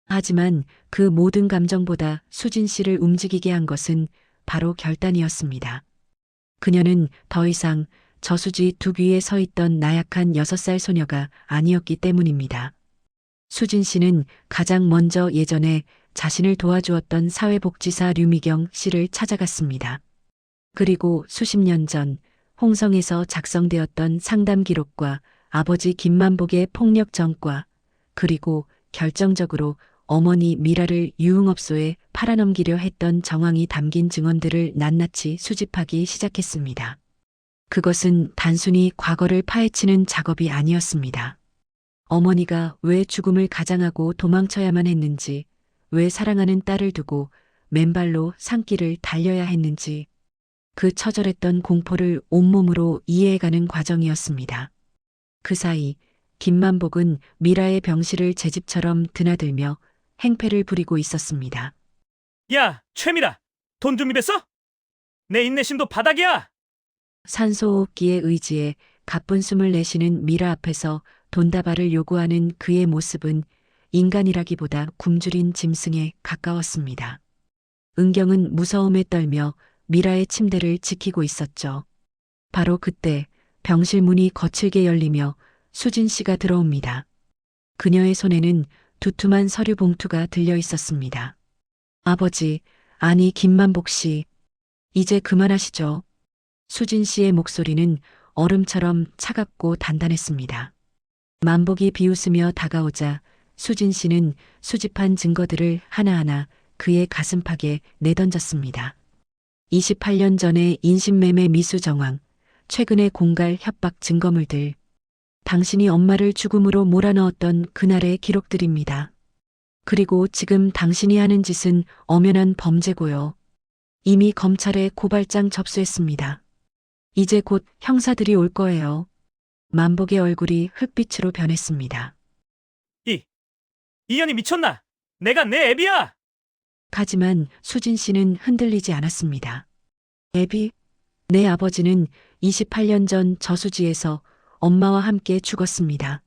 [SPEAKER 1] 하지만 그 모든 감정보다 수진 씨를 움직이게 한 것은 바로 결단이었습니다. 그녀는 더 이상 저수지 둑 위에 서 있던 나약한 6살 소녀가 아니었기 때문입니다. 수진 씨는 가장 먼저 예전에 자신을 도와주었던 사회복지사 류미경 씨를 찾아갔습니다. 그리고 수십 년 전 홍성에서 작성되었던 상담 기록과 아버지 김만복의 폭력 전과, 그리고 결정적으로 어머니 미라를 유흥업소에 팔아넘기려 했던 정황이 담긴 증언들을 낱낱이 수집하기 시작했습니다. 그것은 단순히 과거를 파헤치는 작업이 아니었습니다. 어머니가 왜 죽음을 가장하고 도망쳐야만 했는지, 왜 사랑하는 딸을 두고 맨발로 산길을 달려야 했는지, 그 처절했던 공포를 온몸으로 이해해가는 과정이었습니다. 그 사이 김만복은 미라의 병실을 제 집처럼 드나들며 행패를 부리고 있었습니다.
[SPEAKER 2] 야, 최미라! 돈 좀 입했어? 내 인내심도 바닥이야!
[SPEAKER 1] 산소호흡기에 의지해 가쁜 숨을 내쉬는 미라 앞에서 돈다발을 요구하는 그의 모습은 인간이라기보다 굶주린 짐승에 가까웠습니다. 은경은 무서움에 떨며 미라의 침대를 지키고 있었죠. 바로 그때 병실 문이 거칠게 열리며 수진 씨가 들어옵니다. 그녀의 손에는 두툼한 서류 봉투가 들려 있었습니다. 아버지, 아니 김만복 씨, 이제 그만하시죠. 수진 씨의 목소리는 얼음처럼 차갑고 단단했습니다. 만복이 비웃으며 다가오자 수진 씨는 수집한 증거들을 하나하나 그의 가슴팍에 내던졌습니다. 28년 전의 인신매매 미수 정황, 최근의 공갈 협박 증거물들, 당신이 엄마를 죽음으로 몰아넣었던 그날의 기록들입니다. 그리고 지금 당신이 하는 짓은 엄연한 범죄고요. 이미 검찰에 고발장 접수했습니다. 이제 곧 형사들이 올 거예요. 만복의 얼굴이 흙빛으로 변했습니다.
[SPEAKER 2] 이 년이 미쳤나? 내가 내 애비야!
[SPEAKER 1] 하지만 수진 씨는 흔들리지 않았습니다. 애비, 내 아버지는 28년 전 저수지에서 엄마와 함께 죽었습니다.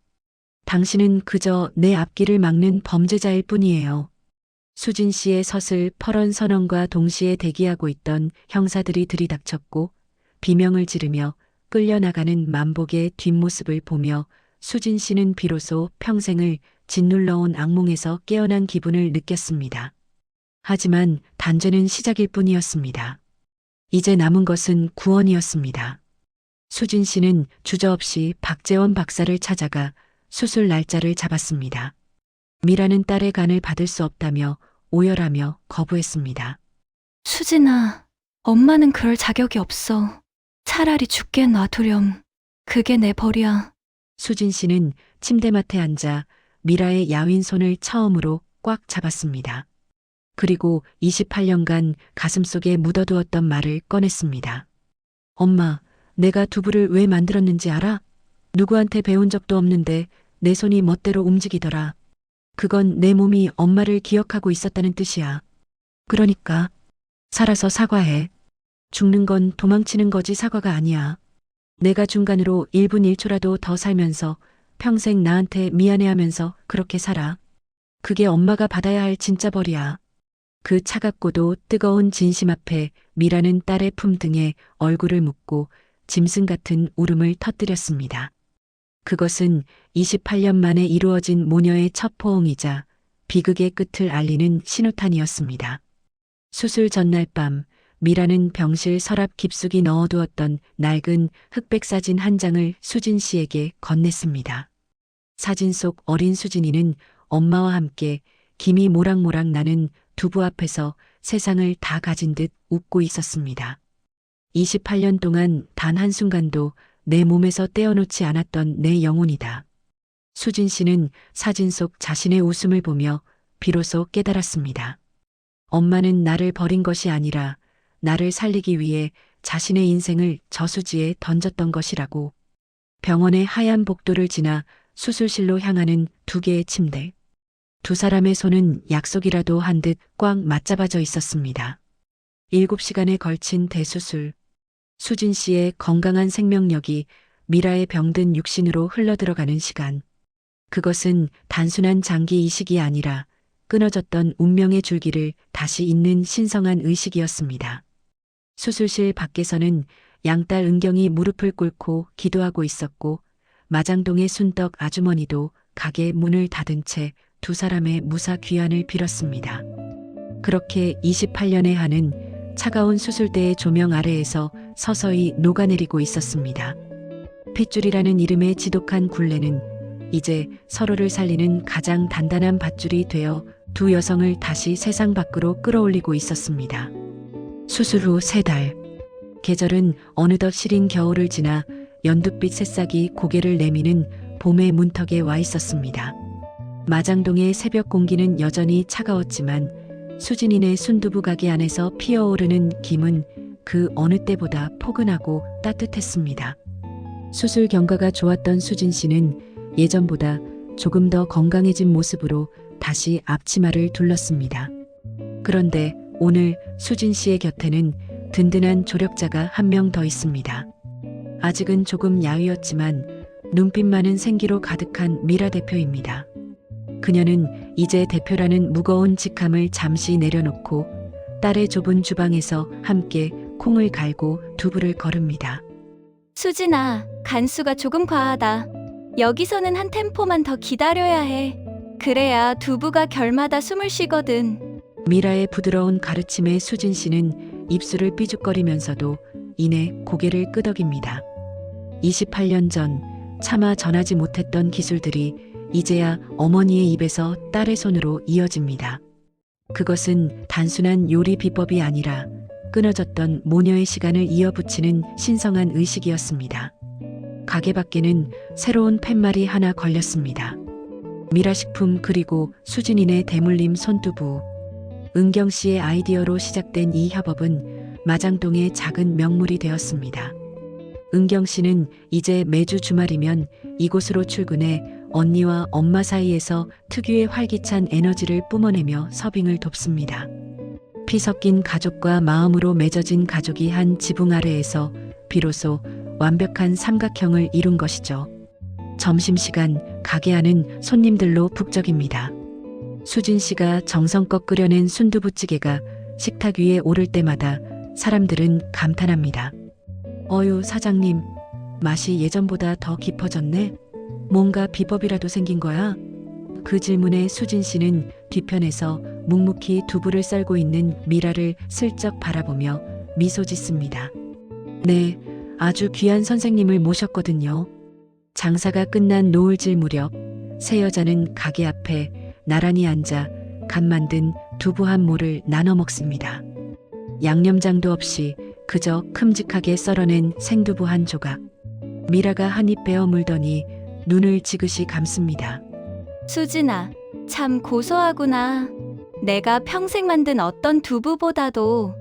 [SPEAKER 1] 당신은 그저 내 앞길을 막는 범죄자일 뿐이에요. 수진 씨의 서슬 퍼런 선언과 동시에 대기하고 있던 형사들이 들이닥쳤고 비명을 지르며 끌려나가는 만복의 뒷모습을 보며 수진 씨는 비로소 평생을 짓눌러온 악몽에서 깨어난 기분을 느꼈습니다. 하지만 단죄는 시작일 뿐이었습니다. 이제 남은 것은 구원이었습니다. 수진 씨는 주저없이 박재원 박사를 찾아가 수술 날짜를 잡았습니다. 미라는 딸의 간을 받을 수 없다며 오열하며 거부했습니다.
[SPEAKER 5] 수진아, 엄마는 그럴 자격이 없어. 차라리 죽게 놔두렴. 그게 내 벌이야.
[SPEAKER 1] 수진 씨는 침대맡에 앉아 미라의 야윈 손을 처음으로 꽉 잡았습니다. 그리고 28년간 가슴속에 묻어두었던 말을 꺼냈습니다. 엄마, 내가 두부를 왜 만들었는지 알아? 누구한테 배운 적도 없는데 내 손이 멋대로 움직이더라. 그건 내 몸이 엄마를 기억하고 있었다는 뜻이야. 그러니까 살아서 사과해. 죽는 건 도망치는 거지 사과가 아니야. 내가 중간으로 1분 1초라도 더 살면서 평생 나한테 미안해하면서 그렇게 살아. 그게 엄마가 받아야 할 진짜 벌이야. 그 차갑고도 뜨거운 진심 앞에 미라는 딸의 품 등에 얼굴을 묻고 짐승 같은 울음을 터뜨렸습니다. 그것은 28년 만에 이루어진 모녀의 첫 포옹이자 비극의 끝을 알리는 신호탄이었습니다. 수술 전날 밤 미라는 병실 서랍 깊숙이 넣어두었던 낡은 흑백 사진 한 장을 수진 씨에게 건넸습니다. 사진 속 어린 수진이는 엄마와 함께 김이 모락모락 나는 두부 앞에서 세상을 다 가진 듯 웃고 있었습니다. 28년 동안 단 한순간도 내 몸에서 떼어놓지 않았던 내 영혼이다. 수진 씨는 사진 속 자신의 웃음을 보며 비로소 깨달았습니다. 엄마는 나를 버린 것이 아니라 나를 살리기 위해 자신의 인생을 저수지에 던졌던 것이라고. 병원의 하얀 복도를 지나 수술실로 향하는 두 개의 침대. 두 사람의 손은 약속이라도 한 듯 꽉 맞잡아져 있었습니다. 7시간에 걸친 대수술. 수진 씨의 건강한 생명력이 미라의 병든 육신으로 흘러들어가는 시간. 그것은 단순한 장기 이식이 아니라 끊어졌던 운명의 줄기를 다시 잇는 신성한 의식이었습니다. 수술실 밖에서는 양딸 은경이 무릎을 꿇고 기도하고 있었고 마장동의 순떡 아주머니도 가게 문을 닫은 채 두 사람의 무사 귀환을 빌었습니다. 그렇게 28년의 한은 차가운 수술대의 조명 아래에서 서서히 녹아내리고 있었습니다. 핏줄이라는 이름의 지독한 굴레는 이제 서로를 살리는 가장 단단한 밧줄이 되어 두 여성을 다시 세상 밖으로 끌어올리고 있었습니다. 수술 후 3달. 계절은 어느덧 시린 겨울을 지나 연두빛 새싹이 고개를 내미는 봄의 문턱에 와 있었습니다. 마장동의 새벽 공기는 여전히 차가웠지만 수진이네 순두부 가게 안에서 피어오르는 김은 그 어느 때보다 포근하고 따뜻했습니다. 수술 경과가 좋았던 수진 씨는 예전보다 조금 더 건강해진 모습으로 다시 앞치마를 둘렀습니다. 그런데 오늘 수진 씨의 곁에는 든든한 조력자가 한 명 더 있습니다. 아직은 조금 야위었지만 눈빛 많은 생기로 가득한 미라 대표입니다. 그녀는 이제 대표라는 무거운 직함을 잠시 내려놓고 딸의 좁은 주방에서 함께 콩을 갈고 두부를 거릅니다.
[SPEAKER 5] 수진아, 간수가 조금 과하다. 여기서는 한 템포만 더 기다려야 해. 그래야 두부가 결마다 숨을 쉬거든.
[SPEAKER 1] 미라의 부드러운 가르침에 수진 씨는 입술을 삐죽거리면서도 이내 고개를 끄덕입니다. 28년 전 차마 전하지 못했던 기술들이 이제야 어머니의 입에서 딸의 손으로 이어집니다. 그것은 단순한 요리 비법이 아니라 끊어졌던 모녀의 시간을 이어붙이는 신성한 의식이었습니다. 가게 밖에는 새로운 팻말이 하나 걸렸습니다. 미라식품 그리고 수진이네 대물림 손두부. 은경 씨의 아이디어로 시작된 이 협업은 마장동의 작은 명물이 되었습니다. 은경 씨는 이제 매주 주말이면 이곳으로 출근해 언니와 엄마 사이에서 특유의 활기찬 에너지를 뿜어내며 서빙을 돕습니다. 피 섞인 가족과 마음으로 맺어진 가족이 한 지붕 아래에서 비로소 완벽한 삼각형을 이룬 것이죠. 점심시간 가게 안은 손님들로 북적입니다. 수진 씨가 정성껏 끓여낸 순두부찌개가 식탁 위에 오를 때마다 사람들은 감탄합니다. 어유 사장님, 맛이 예전보다 더 깊어졌네. 뭔가 비법이라도 생긴 거야? 그 질문에 수진 씨는 뒤편에서 묵묵히 두부를 썰고 있는 미라를 슬쩍 바라보며 미소 짓습니다. 네, 아주 귀한 선생님을 모셨거든요. 장사가 끝난 노을질 무렵 세 여자는 가게 앞에 나란히 앉아 갓 만든 두부 한 모를 나눠 먹습니다. 양념장도 없이 그저 큼직하게 썰어낸 생두부 한 조각. 미라가 한 입 베어 물더니 눈을 지그시 감습니다.
[SPEAKER 5] 수진아, 참 고소하구나. 내가 평생 만든 어떤 두부보다도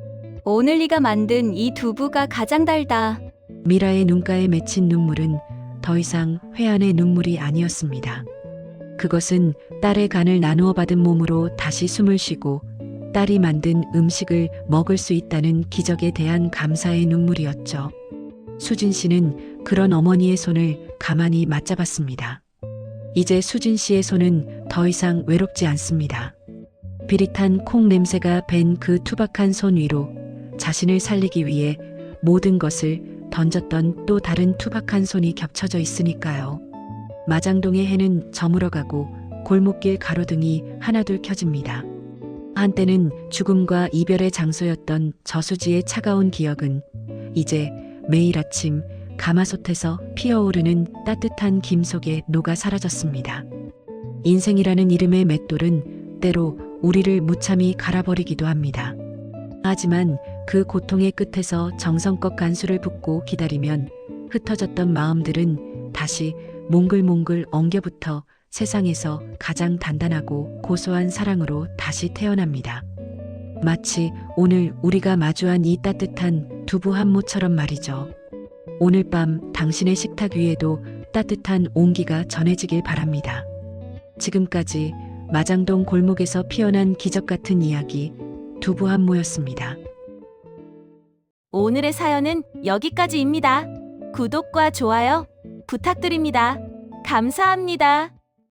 [SPEAKER 5] 오늘 네가 만든 이 두부가 가장 달다.
[SPEAKER 1] 미라의 눈가에 맺힌 눈물은 더 이상 회한의 눈물이 아니었습니다. 그것은 딸의 간을 나누어 받은 몸으로 다시 숨을 쉬고 딸이 만든 음식을 먹을 수 있다는 기적에 대한 감사의 눈물이었죠. 수진 씨는 그런 어머니의 손을 가만히 맞잡았습니다. 이제 수진 씨의 손은 더 이상 외롭지 않습니다. 비릿한 콩 냄새가 밴 그 투박한 손 위로 자신을 살리기 위해 모든 것을 던졌던 또 다른 투박한 손이 겹쳐져 있으니까요. 마장동의 해는 저물어가고 골목길 가로등이 하나둘 켜집니다. 한때는 죽음과 이별의 장소였던 저수지의 차가운 기억은 이제 매일 아침 가마솥에서 피어오르는 따뜻한 김 속에 녹아 사라졌습니다. 인생이라는 이름의 맷돌은 때로 우리를 무참히 갈아버리기도 합니다. 하지만 그 고통의 끝에서 정성껏 간수를 붓고 기다리면 흩어졌던 마음들은 다시 몽글몽글 엉겨붙어 세상에서 가장 단단하고 고소한 사랑으로 다시 태어납니다. 마치 오늘 우리가 마주한 이 따뜻한 두부 한 모처럼 말이죠. 오늘 밤 당신의 식탁 위에도 따뜻한 온기가 전해지길 바랍니다. 지금까지 마장동 골목에서 피어난 기적 같은 이야기 두부 한 모였습니다.
[SPEAKER 4] 오늘의 사연은 여기까지입니다. 구독과 좋아요 부탁드립니다. 감사합니다.